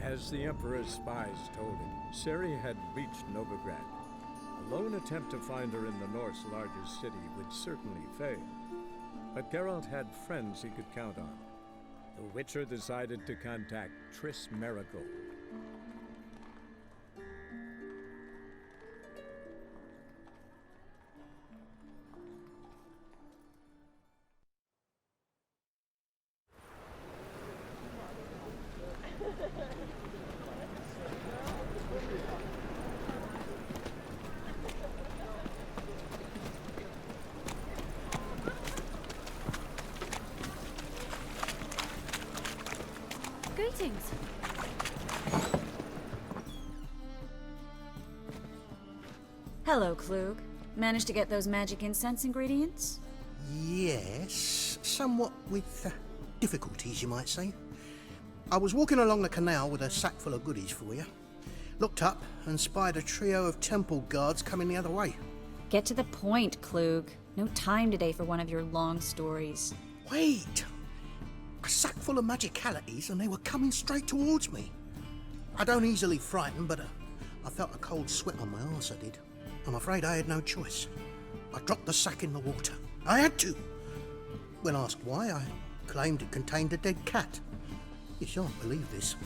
As the Emperor's spies told him, Ciri had reached Novigrad. A lone attempt to find her in the North's largest city would certainly fail. But Geralt had friends he could count on. The Witcher decided to contact Triss Marigold. Greetings. Hello, Klug. Managed to get those magic incense ingredients? Yes, somewhat with difficulties, you might say. I was walking along the canal with a sack full of goodies for you. Looked up and spied a trio of temple guards coming the other way. Get to the point, Klug. No time today for one of your long stories. Wait! A sack full of magicalities and they were coming straight towards me. I don't easily frighten, but I felt a cold sweat on my arse, I did. I'm afraid I had no choice. I dropped the sack in the water. I had to. When asked why, I claimed it contained a dead cat. You shan't believe this,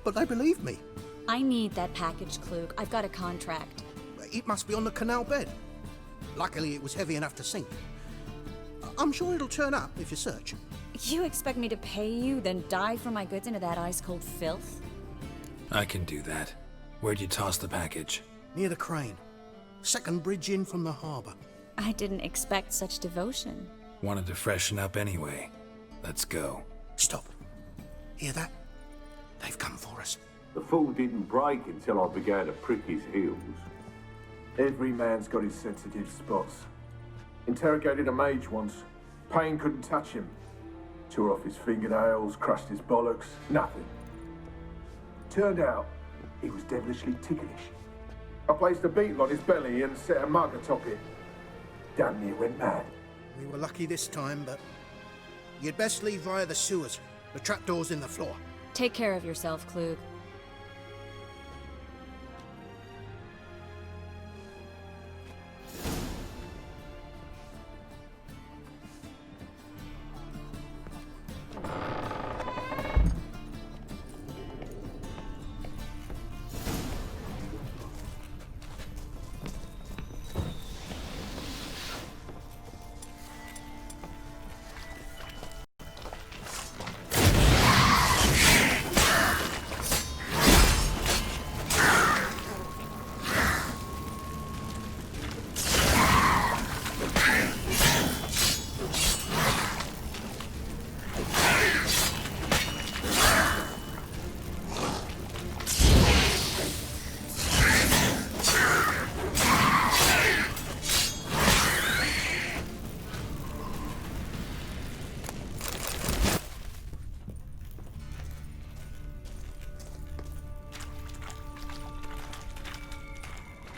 but they believed me. I need that package, Klug. I've got a contract. It must be on the canal bed. Luckily, it was heavy enough to sink. I'm sure it'll turn up if you search. You expect me to pay you, then dive for my goods into that ice-cold filth? I can do that. Where'd you toss the package? Near the crane. Second bridge in from the harbour. I didn't expect such devotion. Wanted to freshen up anyway. Let's go. Stop. Hear that? They've come for us. The fool didn't break until I began to prick his heels. Every man's got his sensitive spots. Interrogated a mage once. Pain couldn't touch him. Tore off his fingernails, crushed his bollocks, nothing. Turned out, he was devilishly ticklish. I placed a beetle on his belly and set a mug atop it. Damn near went mad. We were lucky this time, but you'd best leave via the sewers. The trapdoor's in the floor. Take care of yourself, Klug.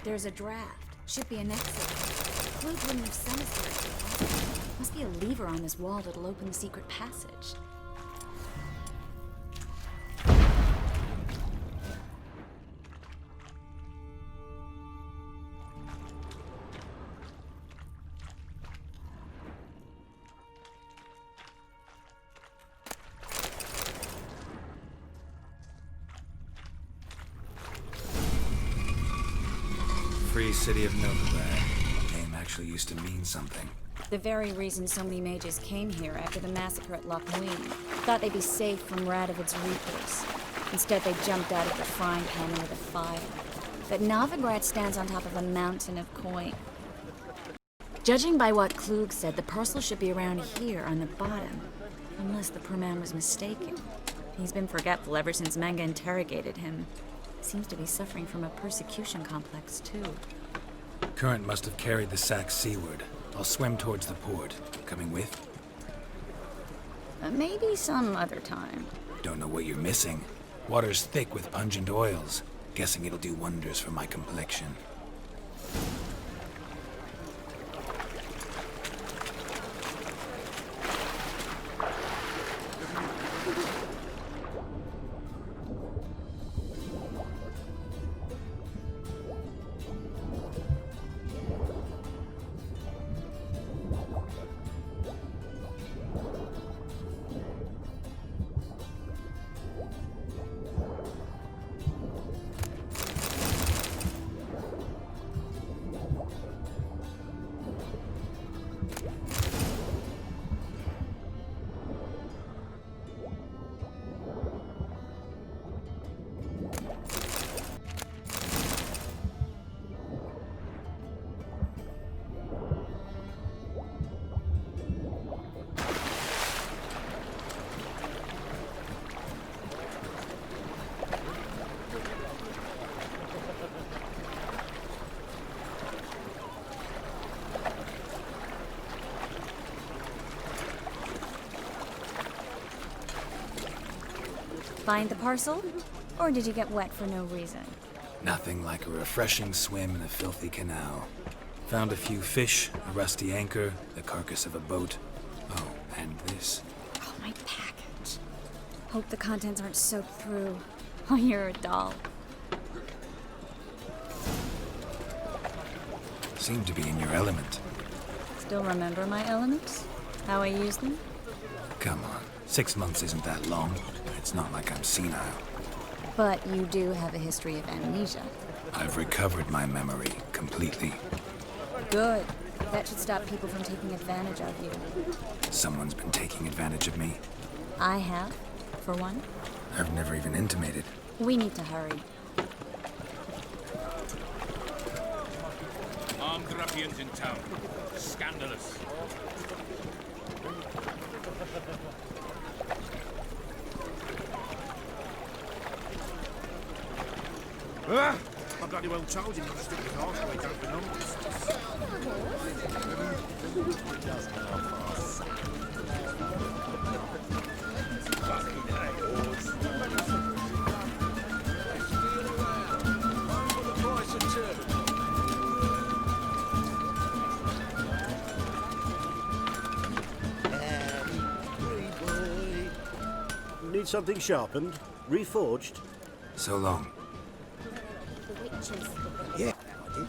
There's a draft. Should be an exit. Klug wouldn't have sent us here. Must be a lever on this wall that'll open the secret passage. Free City of Novigrad. The name actually used to mean something. The very reason so many mages came here after the massacre at Loch Muin. Thought they'd be safe from Radovid's reapers. Instead, they jumped out of the frying pan into the fire. But Novigrad stands on top of a mountain of coin. Judging by what Klug said, the parcel should be around here on the bottom. Unless the poor man was mistaken. He's been forgetful ever since Manga interrogated him. Seems to be suffering from a persecution complex, too. Current must have carried the sack seaward. I'll swim towards the port. Coming with? Maybe some other time. Don't know what you're missing. Water's thick with pungent oils. Guessing it'll do wonders for my complexion. Find the parcel? Or did you get wet for no reason? Nothing like a refreshing swim in a filthy canal. Found a few fish, a rusty anchor, the carcass of a boat. Oh, and this. Oh, my package. Hope the contents aren't soaked through. Oh, you're a doll. Seem to be in your element. Still remember my elements? How I use them? Come on, 6 months isn't that long. It's not like I'm senile. But you do have a history of amnesia. I've recovered my memory completely. Good. That should stop people from taking advantage of you. Someone's been taking advantage of me. I have, for one. I've never even intimated. We need to hurry. Armed ruffians in town. Scandalous. I bloody well told him not to stick his arse where he don't belong. Need something sharpened? Reforged? So long. Yeah, I did.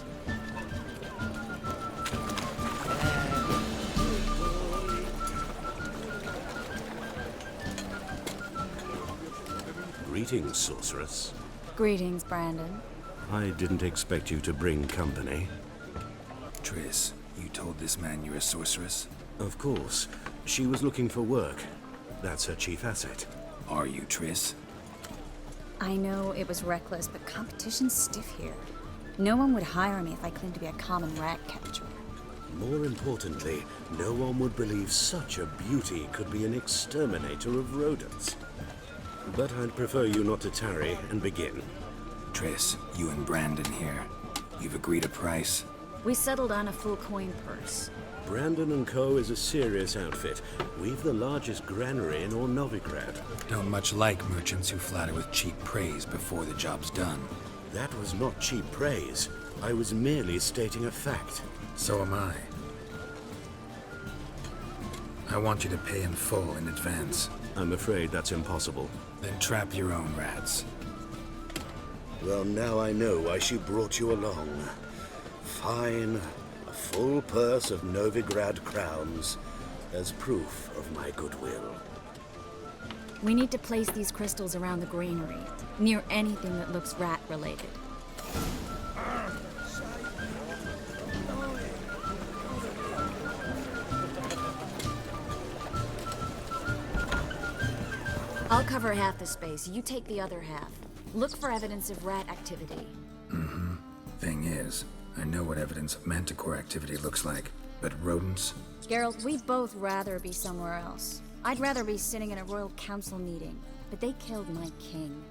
Greetings, sorceress. Greetings, Brandon. I didn't expect you to bring company. Triss, you told this man you're a sorceress? Of course. She was looking for work. That's her chief asset. Are you, Triss? I know it was reckless, but competition's stiff here. No one would hire me if I claimed to be a common rat catcher. More importantly, no one would believe such a beauty could be an exterminator of rodents. But I'd prefer you not to tarry and begin. Triss, you and Brandon here. You've agreed a price? We settled on a full coin purse. Brandon & Co. is a serious outfit. We've the largest granary in all Novigrad. Don't much like merchants who flatter with cheap praise before the job's done. That was not cheap praise. I was merely stating a fact. So am I. I want you to pay in full in advance. I'm afraid that's impossible. Then trap your own rats. Well, now I know why she brought you along. Fine. A full purse of Novigrad crowns as proof of my goodwill. We need to place these crystals around the granary, near anything that looks rat-related. I'll cover half the space, you take the other half. Look for evidence of rat activity. Mm-hmm. Thing is, I know what evidence of manticore activity looks like, but rodents? Geralt, we'd both rather be somewhere else. I'd rather be sitting in a royal council meeting, but they killed my king.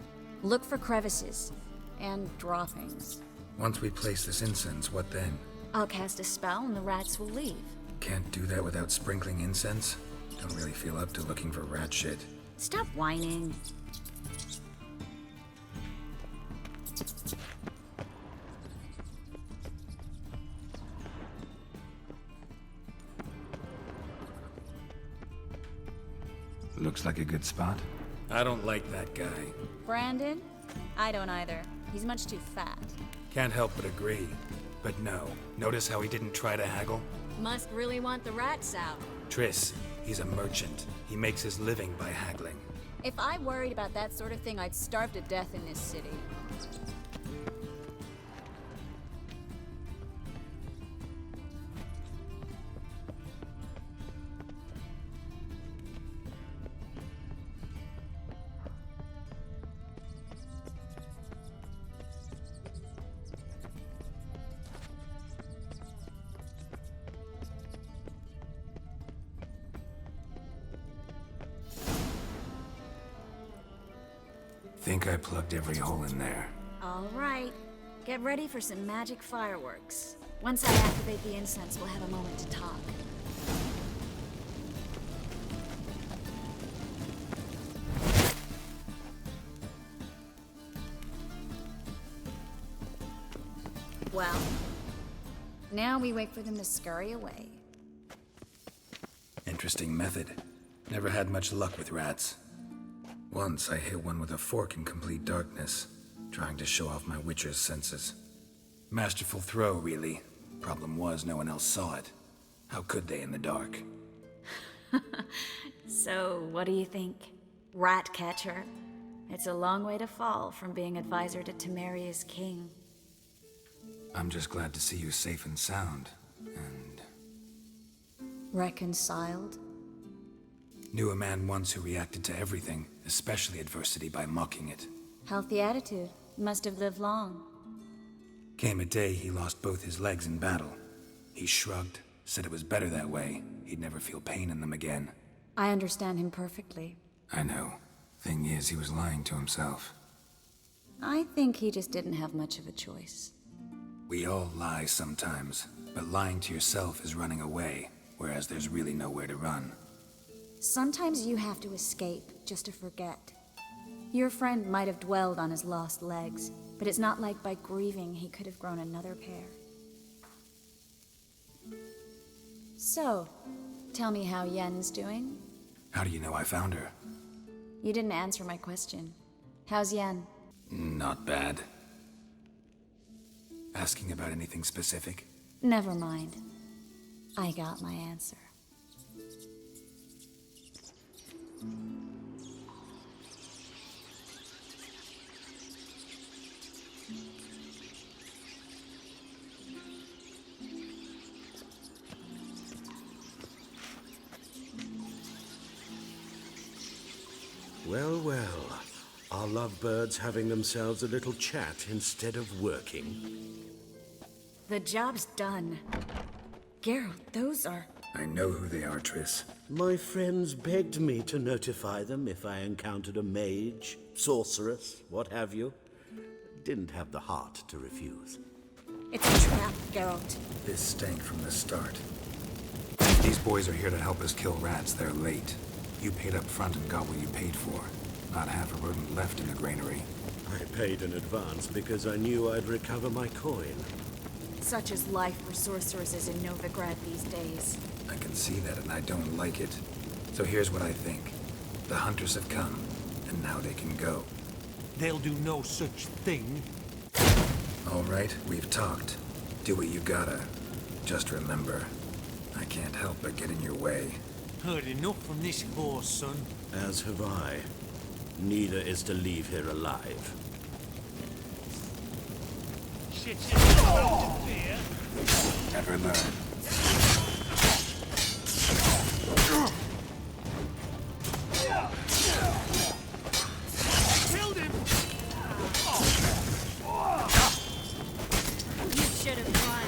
Look for crevices and droppings. Once we place this incense, what then? I'll cast a spell and the rats will leave. Can't do that without sprinkling incense? Don't really feel up to looking for rat shit. Stop whining. Looks like a good spot. I don't like that guy. Brandon? I don't either. He's much too fat. Can't help but agree. But no, notice how he didn't try to haggle? Must really want the rats out. Triss, he's a merchant. He makes his living by haggling. If I worried about that sort of thing, I'd starve to death in this city. Think I plugged every hole in there. All right. Get ready for some magic fireworks. Once I activate the incense, we'll have a moment to talk. Well, now we wait for them to scurry away. Interesting method. Never had much luck with rats. Once I hit one with a fork in complete darkness, trying to show off my witcher's senses. Masterful throw, really. Problem was, no one else saw it. How could they in the dark? So, what do you think? Rat catcher? It's a long way to fall from being advisor to Temeria's king. I'm just glad to see you safe and sound, and... Reconciled? Knew a man once who reacted to everything, especially adversity, by mocking it. Healthy attitude. Must have lived long. Came a day he lost both his legs in battle. He shrugged, said it was better that way. He'd never feel pain in them again. I understand him perfectly. I know. Thing is, he was lying to himself. I think he just didn't have much of a choice. We all lie sometimes, but lying to yourself is running away, whereas there's really nowhere to run. Sometimes you have to escape just to forget. Your friend might have dwelled on his lost legs, but it's not like by grieving he could have grown another pair. So, tell me how Yen's doing? How do you know I found her? You didn't answer my question. How's Yen? Not bad. Asking about anything specific? Never mind. I got my answer. Well, well. Are lovebirds having themselves a little chat instead of working? The job's done. Geralt, those are... I know who they are, Triss. My friends begged me to notify them if I encountered a mage, sorceress, what have you. Didn't have the heart to refuse. It's a trap, Geralt. This stank from the start. These boys are here to help us kill rats. They're late. You paid up front and got what you paid for. Not half a rodent left in the granary. I paid in advance because I knew I'd recover my coin. Such is life for sorceresses in Novigrad these days. I can see that and I don't like it. So here's what I think. The hunters have come, and now they can go. They'll do no such thing. All right, we've talked. Do what you gotta. Just remember, I can't help but get in your way. Heard enough from this horse, son. As have I. Neither is to leave here alive. Shit, fear. Never learn. Killed him! You should have run.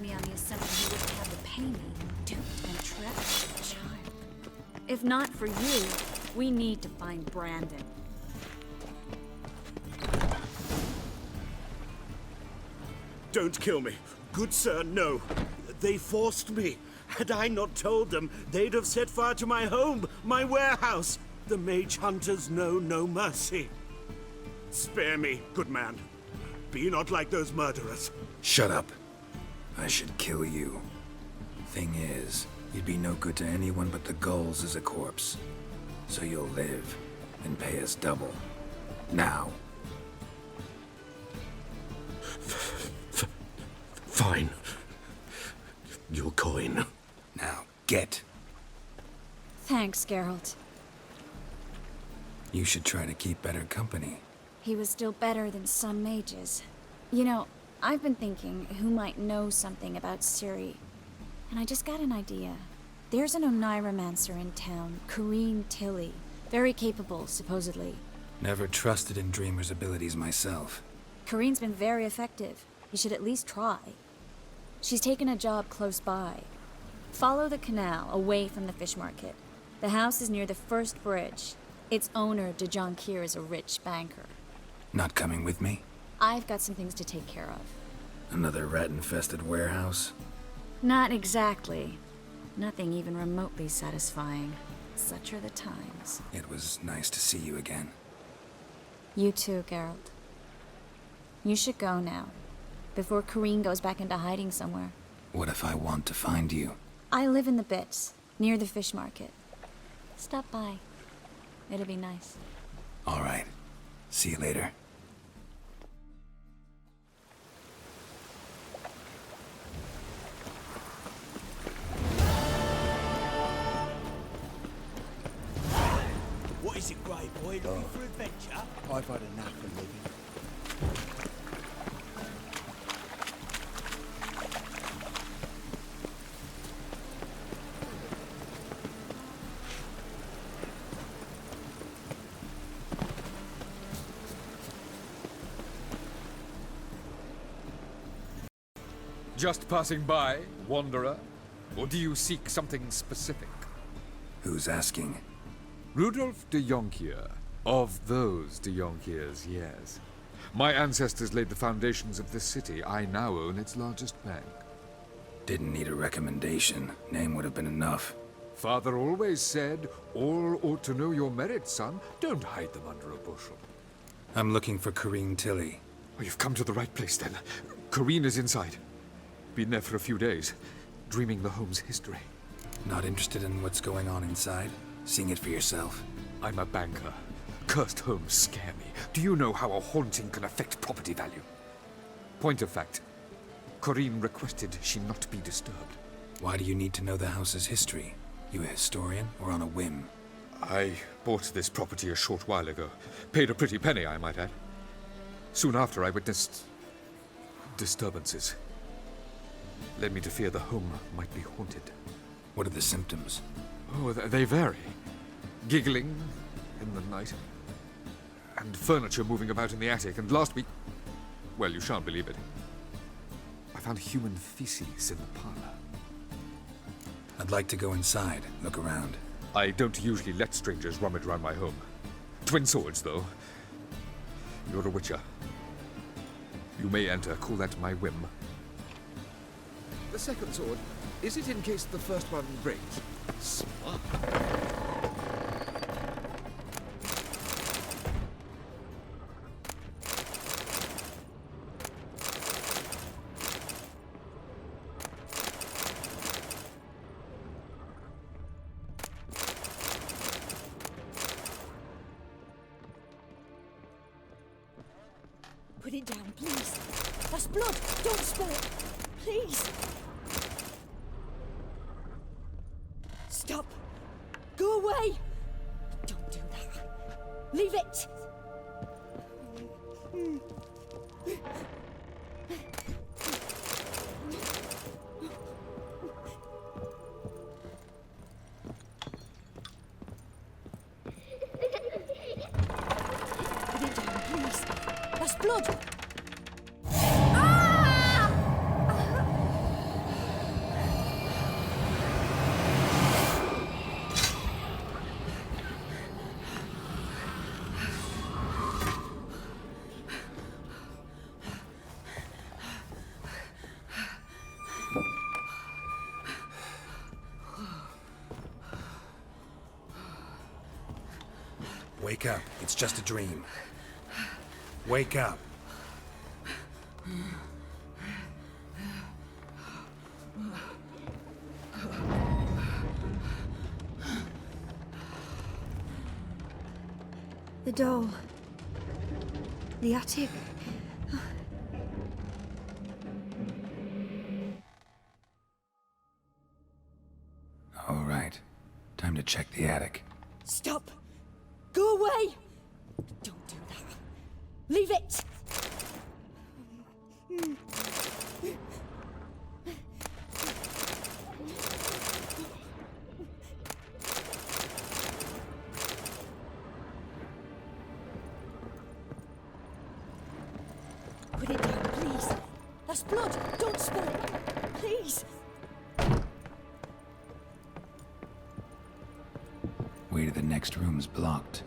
Me on the assumption he wouldn't have to pay me, duped and trapped as a child. If not for you, we need to find Brandon. Don't kill me. Good sir, no. They forced me. Had I not told them, they'd have set fire to my home, my warehouse. The mage hunters know no mercy. Spare me, good man. Be not like those murderers. Shut up. I should kill you. Thing is, you'd be no good to anyone but the gulls as a corpse. So you'll live and pay us double. Now. Fine. Your coin. Now, get. Thanks, Geralt. You should try to keep better company. He was still better than some mages. You know, I've been thinking who might know something about Ciri, and I just got an idea. There's an Oneiromancer in town, Corrine Tilly. Very capable, supposedly. Never trusted in Dreamer's abilities myself. Corrine's been very effective. You should at least try. She's taken a job close by. Follow the canal, away from the fish market. The house is near the first bridge. Its owner, De Jonquier, is a rich banker. Not coming with me? I've got some things to take care of. Another rat-infested warehouse? Not exactly. Nothing even remotely satisfying. Such are the times. It was nice to see you again. You too, Geralt. You should go now, before Corrine goes back into hiding somewhere. What if I want to find you? I live in the Bits, near the fish market. Stop by. It'll be nice. All right. See you later. What is it, Grey Boy? Looking for adventure? I've had enough of living. Just passing by, wanderer? Or do you seek something specific? Who's asking? Rudolf de Jonquier. Of those de Jonquiers, yes. My ancestors laid the foundations of this city. I now own its largest bank. Didn't need a recommendation. Name would have been enough. Father always said, all ought to know your merits, son. Don't hide them under a bushel. I'm looking for Corrine Tilly. Oh, you've come to the right place, then. Corrine is inside. Been there for a few days, dreaming the home's history. Not interested in what's going on inside? Seeing it for yourself? I'm a banker. Cursed homes scare me. Do you know how a haunting can affect property value? Point of fact, Corrine requested she not be disturbed. Why do you need to know the house's history? You a historian, or on a whim? I bought this property a short while ago. Paid a pretty penny, I might add. Soon after, I witnessed disturbances. Led me to fear the home might be haunted. What are the symptoms? Oh, they vary. Giggling in the night. And furniture moving about in the attic. And last week... well, you shan't believe it. I found human feces in the parlor. I'd like to go inside, look around. I don't usually let strangers rummage around my home. Twin swords, though. You're a witcher. You may enter, call that my whim. The second sword, is it in case the first one breaks? Smart. Put it down, please. That's blood. Don't spill it. Please. Stop. Go away. Don't do that. Leave it. Put it down, please. That's blood. Wake up. It's just a dream. Wake up. The doll. The attic. All right. Time to check the attic. Stop. Go away. Don't do that. Leave it. Put it down, please. That's blood. Don't spill it. Please. Way to the next room's blocked.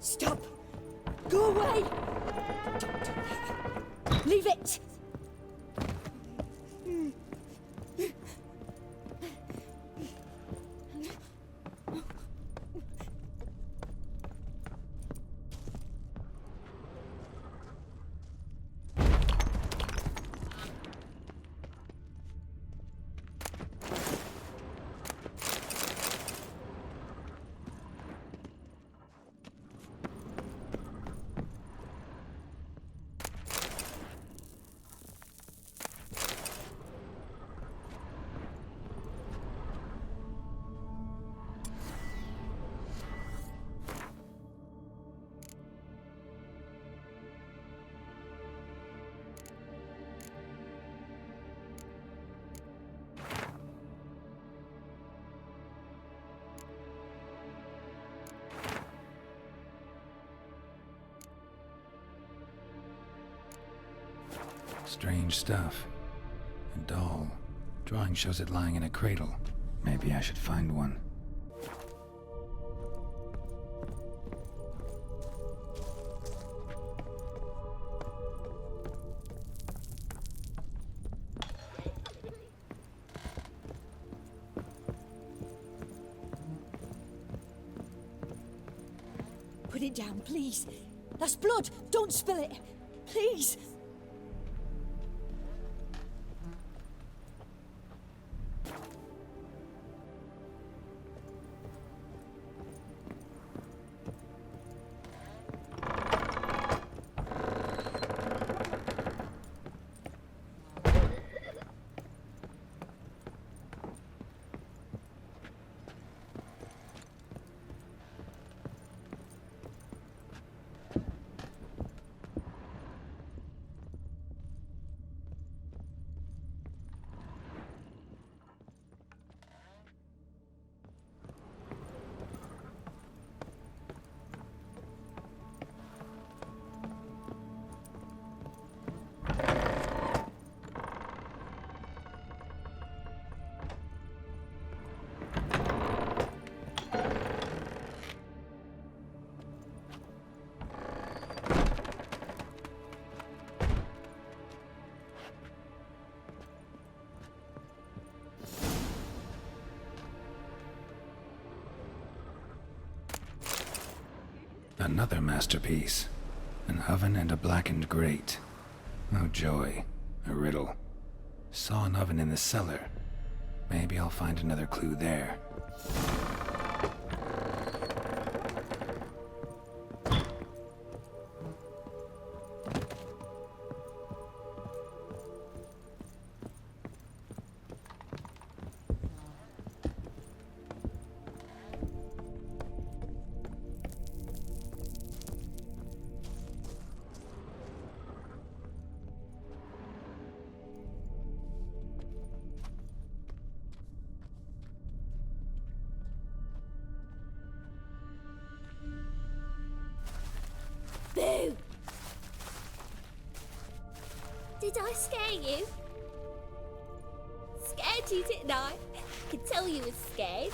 Stop! Go away! Leave it! Strange stuff. A doll. Drawing shows it lying in a cradle. Maybe I should find one. Put it down, please. That's blood. Don't spill it. Please. Another masterpiece. An oven and a blackened grate. Oh joy. A riddle. Saw an oven in the cellar. Maybe I'll find another clue there. Boo! Did I scare you? Scared you, didn't I? I could tell you was scared.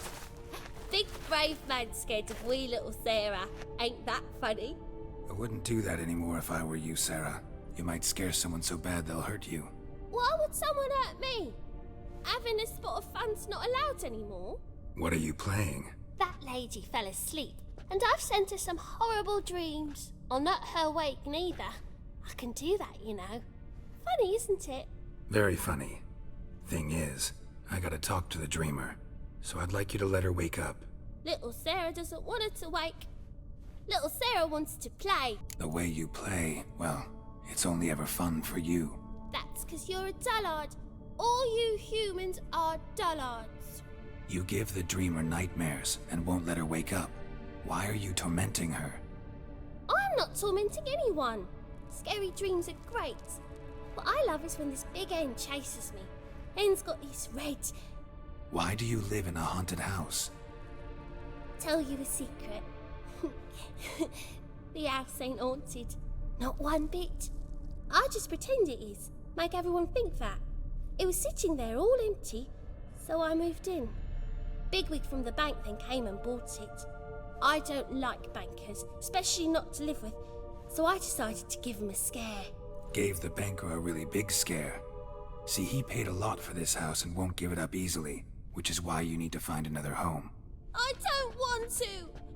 Big brave man scared of wee little Sarah. Ain't that funny? I wouldn't do that anymore if I were you, Sarah. You might scare someone so bad they'll hurt you. Why would someone hurt me? Having a spot of fun's not allowed anymore. What are you playing? That lady fell asleep, and I've sent her some horrible dreams. I'll not her wake neither. I can do that, you know. Funny, isn't it? Very funny. Thing is, I gotta talk to the dreamer, so I'd like you to let her wake up. Little Sarah doesn't want her to wake. Little Sarah wants to play. The way you play, well, it's only ever fun for you. That's 'cause you're a dullard. All you humans are dullards. You give the dreamer nightmares and won't let her wake up. Why are you tormenting her? I'm not tormenting anyone. Scary dreams are great. What I love is when this big hen chases me. Hen's got these red... Why do you live in a haunted house? Tell you a secret. The house ain't haunted. Not one bit. I just pretend it is. Make everyone think that. It was sitting there all empty, so I moved in. Bigwig from the bank then came and bought it. I don't like bankers, especially not to live with, so I decided to give him a scare. Gave the banker a really big scare. See, he paid a lot for this house and won't give it up easily, which is why you need to find another home. I don't want to!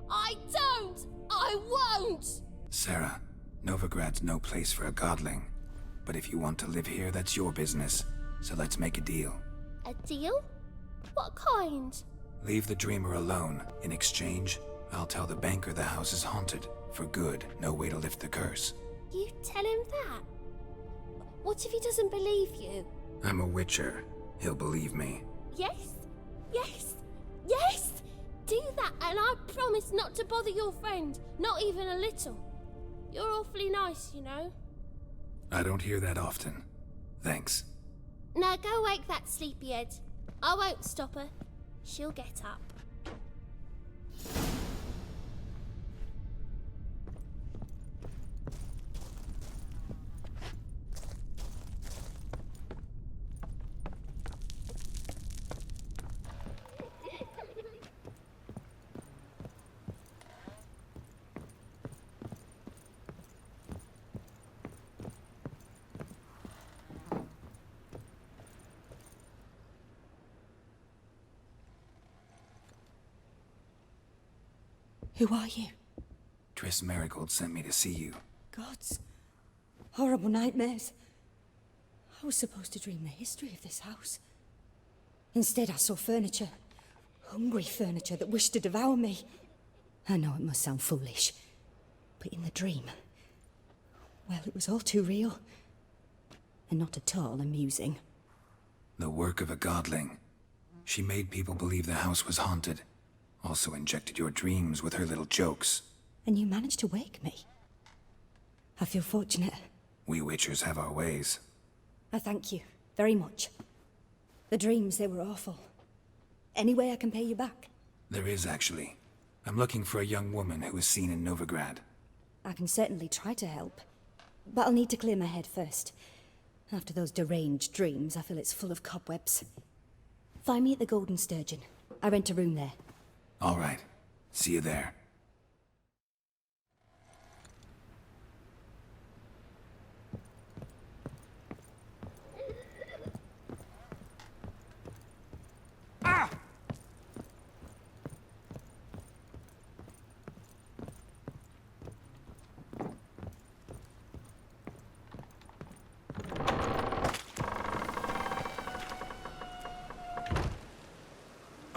I don't! I won't! Sarah, Novigrad's no place for a godling. But if you want to live here, that's your business. So let's make a deal. A deal? What kind? Leave the dreamer alone. In exchange, I'll tell the banker the house is haunted. For good, no way to lift the curse. You tell him that? What if he doesn't believe you? I'm a witcher. He'll believe me. Yes? Yes? Yes! Do that and I promise not to bother your friend. Not even a little. You're awfully nice, you know. I don't hear that often. Thanks. Now go wake that sleepyhead. I won't stop her. She'll get up. Who are you? Triss Marigold sent me to see you. Gods. Horrible nightmares. I was supposed to dream the history of this house. Instead, I saw furniture. Hungry furniture that wished to devour me. I know it must sound foolish, but in the dream, well, it was all too real. And not at all amusing. The work of a godling. She made people believe the house was haunted. Also injected your dreams with her little jokes. And you managed to wake me. I feel fortunate. We witchers have our ways. I thank you very much. The dreams, they were awful. Any way I can pay you back? There is, actually. I'm looking for a young woman who was seen in Novigrad. I can certainly try to help. But I'll need to clear my head first. After those deranged dreams, I feel it's full of cobwebs. Find me at the Golden Sturgeon. I rent a room there. All right. See you there. Ah!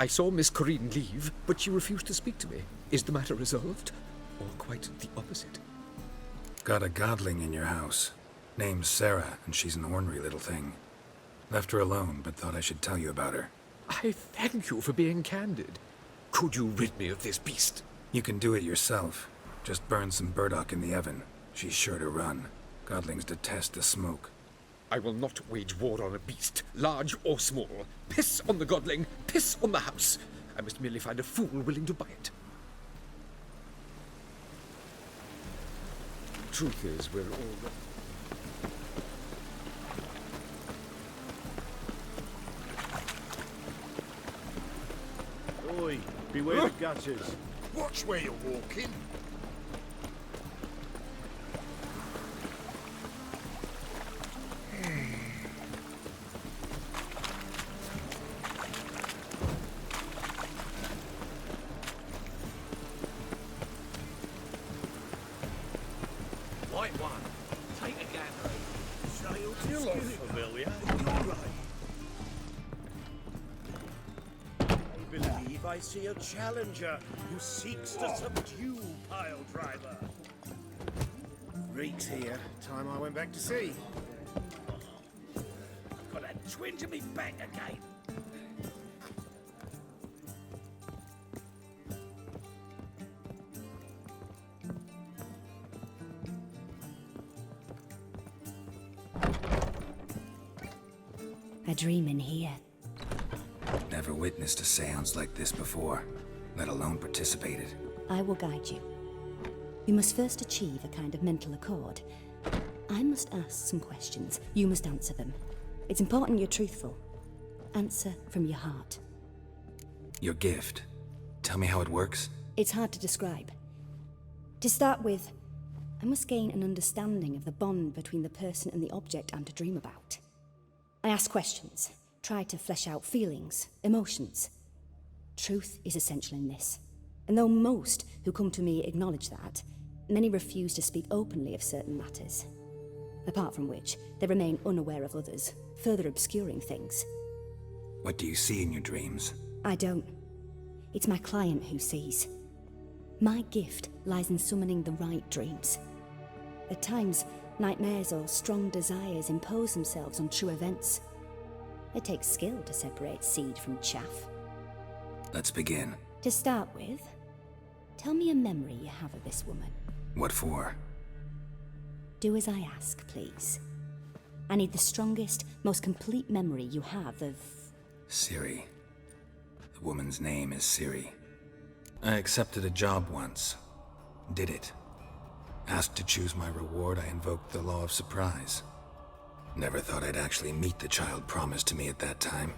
I saw Miss Corinne leave, but she refused to speak to me. Is the matter resolved? Or quite the opposite? Got a godling in your house. Name's Sarah, and she's an ornery little thing. Left her alone, but thought I should tell you about her. I thank you for being candid. Could you rid me of this beast? You can do it yourself. Just burn some burdock in the oven. She's sure to run. Godlings detest the smoke. I will not wage war on a beast, large or small. Piss on the godling, piss on the house. I must merely find a fool willing to buy it. Truth is, we're all... Oi, beware the gutters. Watch where you're walking. right one. Take a gander. You look familiar. You're right. I believe I see a challenger who seeks to subdue Pile Driver. Reek's here. Time I went back to sea. Got a twinge in me back again. A dream in here. Never witnessed a seance like this before, let alone participated. I will guide you. You must first achieve a kind of mental accord. I must ask some questions. You must answer them. It's important you're truthful. Answer from your heart. Your gift. Tell me how it works. It's hard to describe. To start with, I must gain an understanding of the bond between the person and the object I'm to dream about. I ask questions, try to flesh out feelings, emotions. Truth is essential in this. And though most who come to me acknowledge that, many refuse to speak openly of certain matters. Apart from which, they remain unaware of others, further obscuring things. What do you see in your dreams? I don't. It's my client who sees. My gift lies in summoning the right dreams. At times, nightmares or strong desires impose themselves on true events. It takes skill to separate seed from chaff. Let's begin. To start with, tell me a memory you have of this woman. What for? Do as I ask, please. I need the strongest, most complete memory you have of... Ciri. The woman's name is Ciri. I accepted a job once. Did it. Asked to choose my reward, I invoked the law of surprise. Never thought I'd actually meet the child promised to me at that time.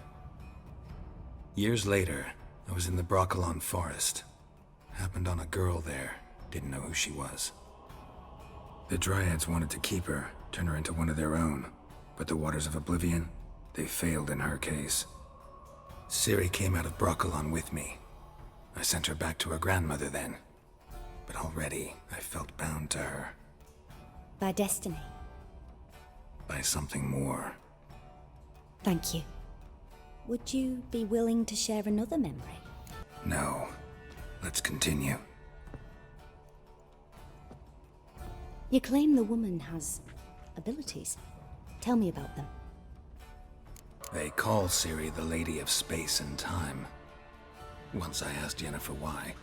Years later, I was in the Broccolon forest. Happened on a girl there. Didn't know who she was. The Dryads wanted to keep her, turn her into one of their own. But the Waters of Oblivion, they failed in her case. Ciri came out of Broccolon with me. I sent her back to her grandmother then. But already, I felt bound to her. By destiny. By something more. Thank you. Would you be willing to share another memory? No. Let's continue. You claim the woman has abilities. Tell me about them. They call Ciri the Lady of Space and Time. Once I asked Yennefer why.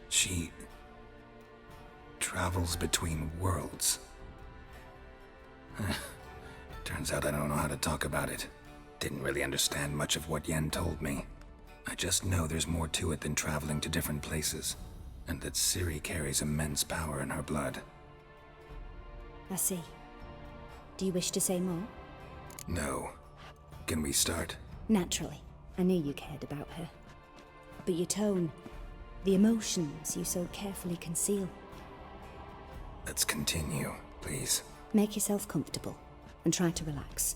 She... travels between worlds. Turns out I don't know how to talk about it. Didn't really understand much of what Yen told me. I just know there's more to it than traveling to different places, and that Ciri carries immense power in her blood. I see. Do you wish to say more? No. Can we start? Naturally. I knew you cared about her. But your tone, the emotions you so carefully conceal. Let's continue, please. Make yourself comfortable, and try to relax.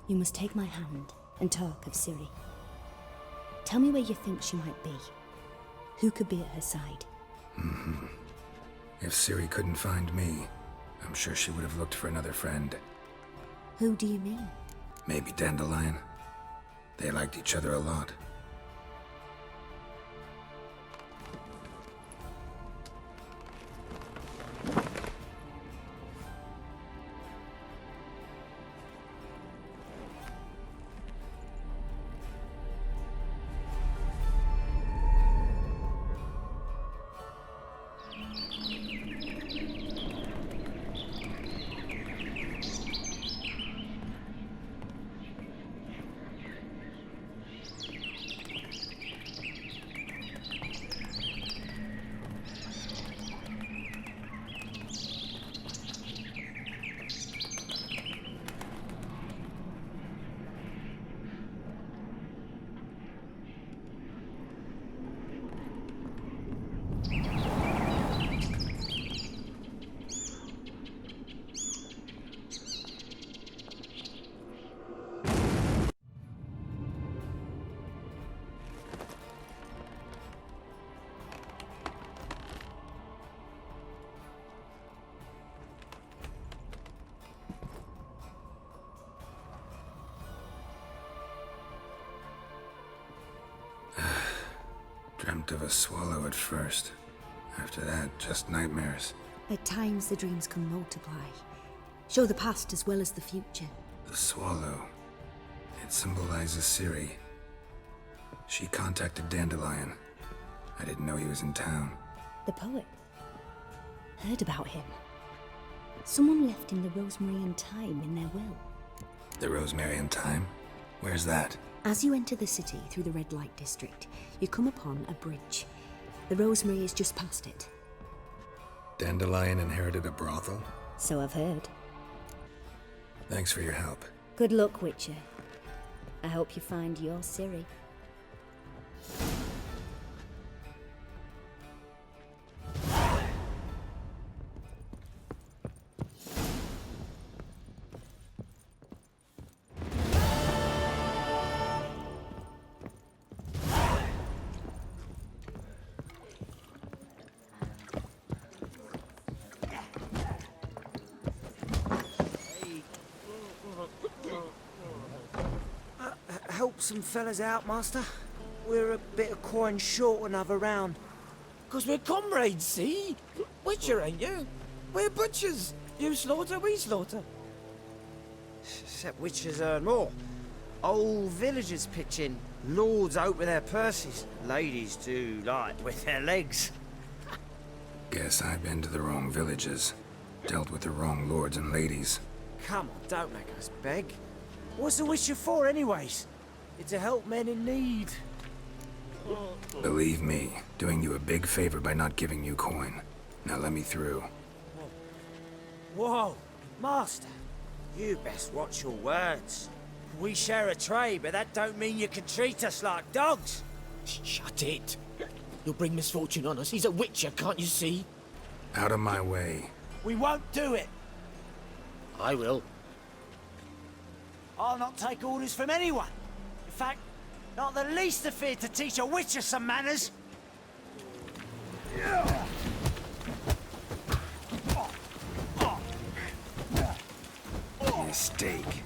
You must take my hand and talk of Ciri. Tell me where you think she might be. Who could be at her side? If Ciri couldn't find me, I'm sure she would have looked for another friend. Who do you mean? Maybe Dandelion. They liked each other a lot. Dreamt of a swallow at first. After that, just nightmares. At times, the dreams can multiply. Show the past as well as the future. The swallow. It symbolizes Ciri. She contacted Dandelion. I didn't know he was in town. The poet. Heard about him. Someone left him the rosemary and thyme in their will. The rosemary and thyme? Where's that? As you enter the city through the red light district, you come upon a bridge. The rosemary is just past it. Dandelion inherited a brothel? So I've heard. Thanks for your help. Good luck, Witcher. I hope you find your Ciri. Help some fellas out, Master. We're a bit of coin short another round. 'Cause we're comrades, see? Witcher, ain't you? We're butchers. You slaughter, we slaughter. Except witchers earn more. Old villagers pitch in. Lords out with their purses. Ladies do like with their legs. Guess I've been to the wrong villages. Dealt with the wrong lords and ladies. Come on, don't make us beg. What's the Witcher for, anyways? It's to help men in need. Believe me, doing you a big favor by not giving you coin. Now let me through. Whoa, Master. You best watch your words. We share a trade, but that don't mean you can treat us like dogs. Shut it. You'll bring misfortune on us. He's a Witcher, can't you see? Out of my way. We won't do it. I will. I'll not take orders from anyone. In fact, not the least afeard to teach a Witcher some manners. Mistake.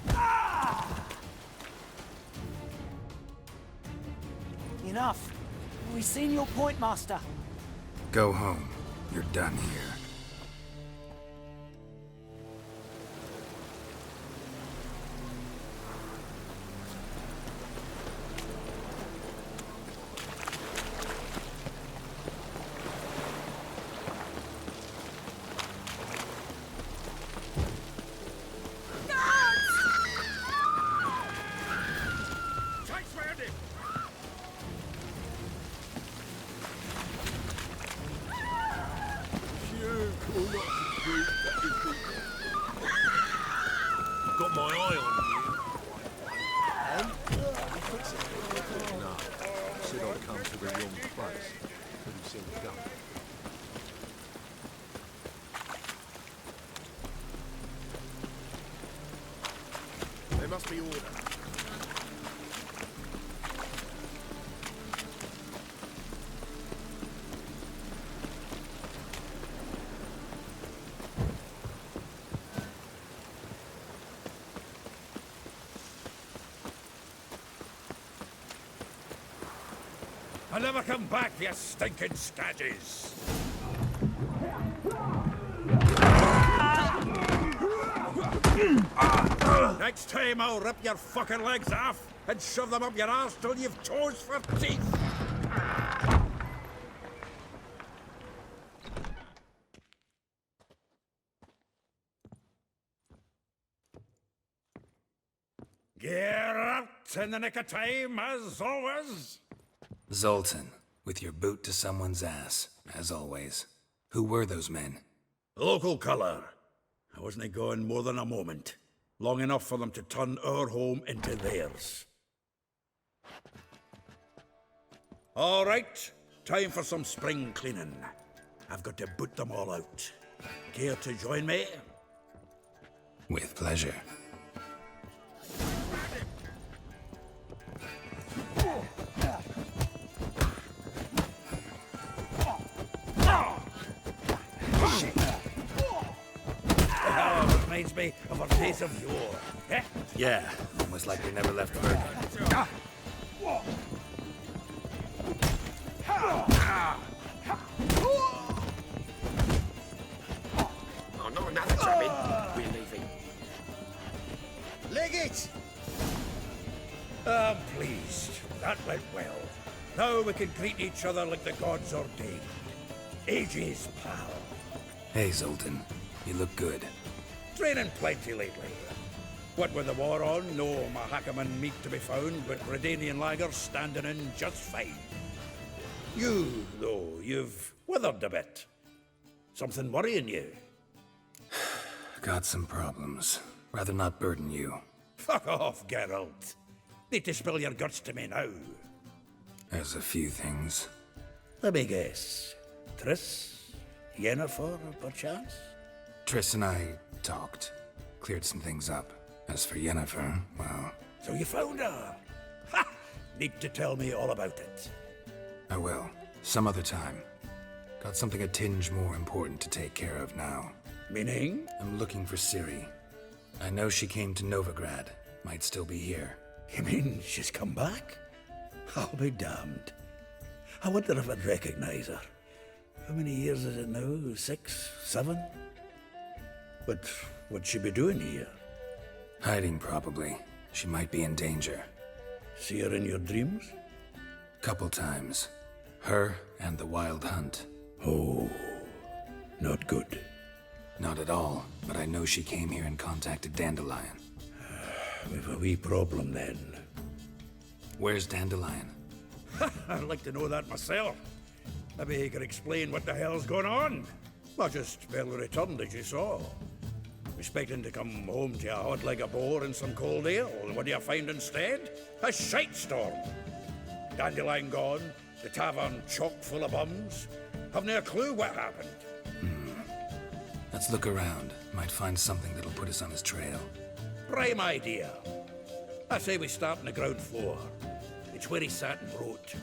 Enough. We've seen your point, Master. Go home. You're done here. Got my eye on No, said I'd come to the wrong place. Couldn't see the gun. you. There must be order. I'll never come back, you stinking scadges! Next time I'll rip your fucking legs off and shove them up your arse till you've toes for teeth! Geralt in the nick of time, as always! Zoltan, with your boot to someone's ass, as always. Who were those men? Local colour. I wasn't going more than a moment. Long enough for them to turn our home into theirs. All right, time for some spring cleaning. I've got to boot them all out. Care to join me? With pleasure. Reminds me of our days of yore. Eh? Yeah, almost like we never left Bergen. pleased. That went well. Now we can greet each other like the gods ordained. Ages, pal. Hey, Zoltan. You look good. Training plenty lately. What with the war on, no Mahakaman meat to be found, but Redanian lagers standing in just fine. You, though, you've withered a bit. Something worrying you? Got some problems. Rather not burden you. Fuck off, Geralt. Need to spill your guts to me now. There's a few things. Let me guess. Triss? Yennefer, perchance? Triss and I talked. Cleared some things up. As for Yennefer, well... So you found her? Ha! Need to tell me all about it. I will. Some other time. Got something a tinge more important to take care of now. Meaning? I'm looking for Ciri. I know she came to Novigrad. Might still be here. You mean she's come back? I'll be damned. I wonder if I'd recognize her. How many years is it now? 6? 7? But what'd she be doing here? Hiding, probably. She might be in danger. See her in your dreams? Couple times. Her and the Wild Hunt. Oh, not good. Not at all, but I know she came here and contacted Dandelion. We've a wee problem then. Where's Dandelion? I'd like to know that myself. Maybe he could explain what the hell's going on. I just barely returned, as you saw. Expecting to come home to a hod like a boar and some cold ale, and what do you find instead? A shite storm. Dandelion gone, the tavern chock full of bums. Have no clue what happened. Let's look around. Might find something that'll put us on his trail. Prime idea. I say we start on the ground floor. It's where he sat and wrote.